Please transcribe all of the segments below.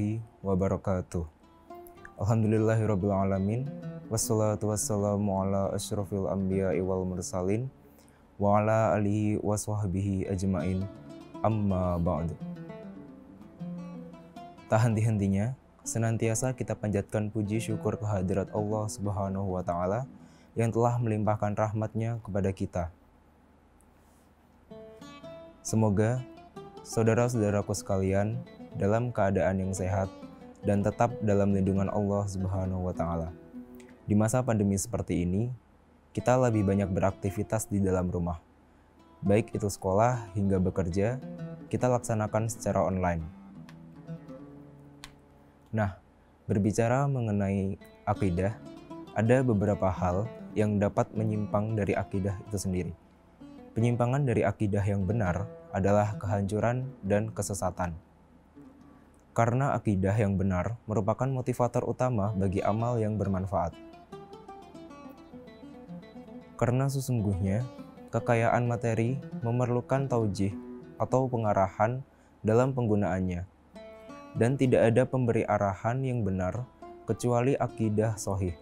warahmatullahi wabarakatuh. Alhamdulillahirabbil alamin. Wassalatu wassalamu ala asyrafil anbiya'i wal mursalin wa ala alihi waswahbihi ajmain. Amma ba'du. Tak henti-hentinya senantiasa kita panjatkan puji syukur kehadirat Allah Subhanahu wa taala yang telah melimpahkan rahmatnya kepada kita. Semoga saudara-saudaraku sekalian dalam keadaan yang sehat dan tetap dalam lindungan Allah Subhanahu wa taala. Di masa pandemi seperti ini, kita lebih banyak beraktivitas di dalam rumah. Baik itu sekolah hingga bekerja, kita laksanakan secara online. Nah, berbicara mengenai akidah, ada beberapa hal yang dapat menyimpang dari akidah itu sendiri. Penyimpangan dari akidah yang benar adalah kehancuran dan kesesatan. Karena akidah yang benar merupakan motivator utama bagi amal yang bermanfaat. Karena sesungguhnya, kekayaan materi memerlukan taujih atau pengarahan dalam penggunaannya. Dan tidak ada pemberi arahan yang benar kecuali akidah sahih.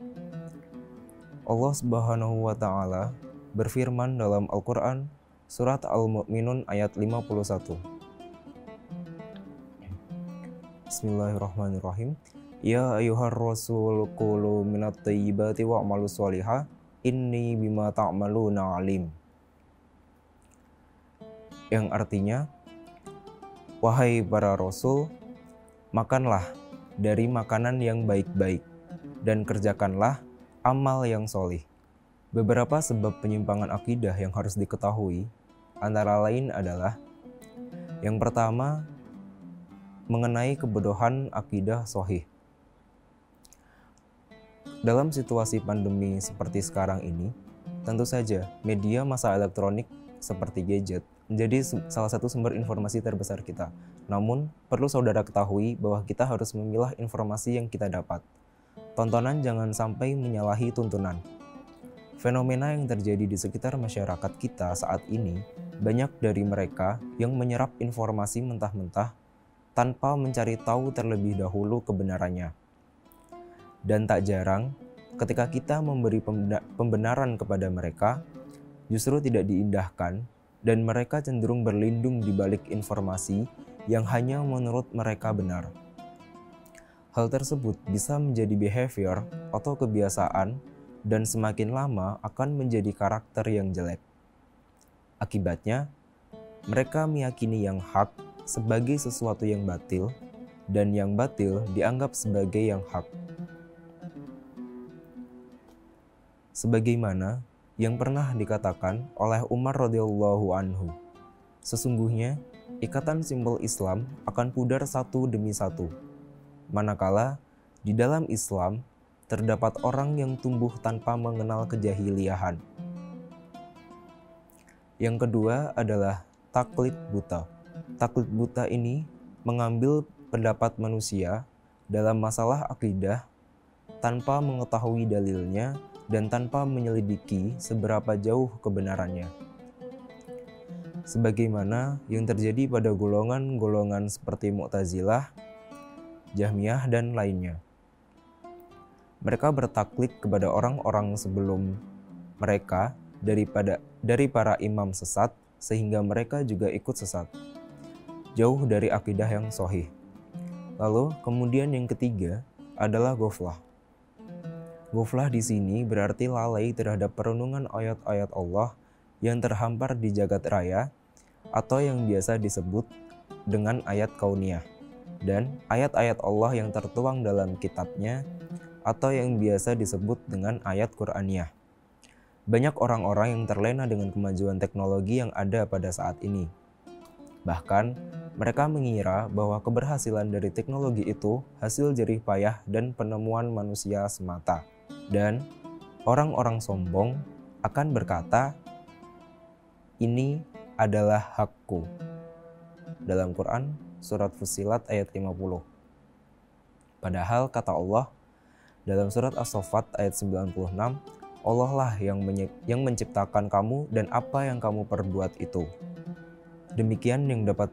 Allah Subhanahu wa taala berfirman dalam Al-Quran, surat Al-Mu'minun ayat 51. Bismillahirrahmanirrahim. Ya ayyuhar rasul qulu minat thayyibati wa'malu sholihah, inni bima ta'maluna alim. Yang artinya, wahai para rasul, makanlah dari makanan yang baik-baik dan kerjakanlah amal yang sholih. Beberapa sebab penyimpangan akidah yang harus diketahui antara lain adalah: yang pertama, mengenai kebodohan akidah sahih. Dalam situasi pandemi seperti sekarang ini, tentu saja media massa elektronik seperti gadget menjadi salah satu sumber informasi terbesar kita. Namun, perlu saudara ketahui bahwa kita harus memilah informasi yang kita dapat. Tontonan jangan sampai menyalahi tuntunan. Fenomena yang terjadi di sekitar masyarakat kita saat ini, banyak dari mereka yang menyerap informasi mentah-mentah tanpa mencari tahu terlebih dahulu kebenarannya. Dan tak jarang, ketika kita memberi pembenaran kepada mereka, justru tidak diindahkan dan mereka cenderung berlindung di balik informasi yang hanya menurut mereka benar. Hal tersebut bisa menjadi behavior atau kebiasaan dan semakin lama akan menjadi karakter yang jelek. Akibatnya, mereka meyakini yang hak sebagai sesuatu yang batil dan yang batil dianggap sebagai yang hak. Sebagaimana yang pernah dikatakan oleh Umar radhiyallahu anhu, sesungguhnya ikatan simbol Islam akan pudar satu demi satu, manakala di dalam Islam terdapat orang yang tumbuh tanpa mengenal kejahiliahan. Yang kedua adalah taklid buta. Taklid buta ini mengambil pendapat manusia dalam masalah akidah tanpa mengetahui dalilnya dan tanpa menyelidiki seberapa jauh kebenarannya. Sebagaimana yang terjadi pada golongan-golongan seperti Mu'tazilah, Jahmiyah, dan lainnya. Mereka bertaklid kepada orang-orang sebelum mereka dari para imam sesat sehingga mereka juga ikut sesat. Jauh dari akidah yang sahih. Lalu kemudian yang ketiga adalah ghaflah. Ghaflah di sini berarti lalai terhadap perenungan ayat-ayat Allah yang terhampar di jagat raya atau yang biasa disebut dengan ayat kauniyah dan ayat-ayat Allah yang tertuang dalam kitabnya atau yang biasa disebut dengan ayat Qur'aniyah. Banyak orang-orang yang terlena dengan kemajuan teknologi yang ada pada saat ini. Bahkan, mereka mengira bahwa keberhasilan dari teknologi itu hasil jerih payah dan penemuan manusia semata. Dan orang-orang sombong akan berkata, "Ini adalah hakku." Dalam Quran, surat Fussilat ayat 50. Padahal kata Allah, dalam surat As-Saffat ayat 96, Allah lah yang menciptakan kamu dan apa yang kamu perbuat itu. Demikian yang dapat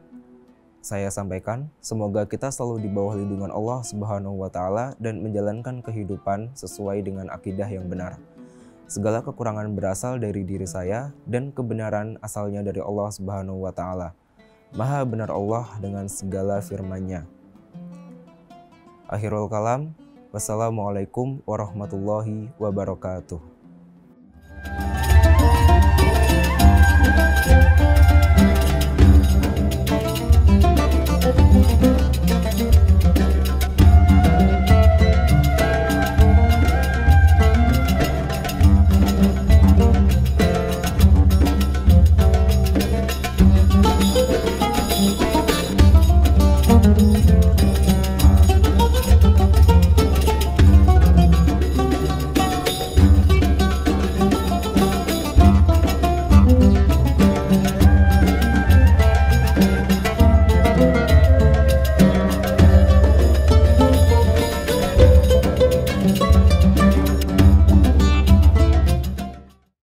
saya sampaikan, semoga kita selalu di bawah lindungan Allah Subhanahu wa taala dan menjalankan kehidupan sesuai dengan akidah yang benar. Segala kekurangan berasal dari diri saya dan kebenaran asalnya dari Allah Subhanahu wa taala. Maha benar Allah dengan segala firman-Nya. Akhirul kalam, wassalamualaikum warahmatullahi wabarakatuh.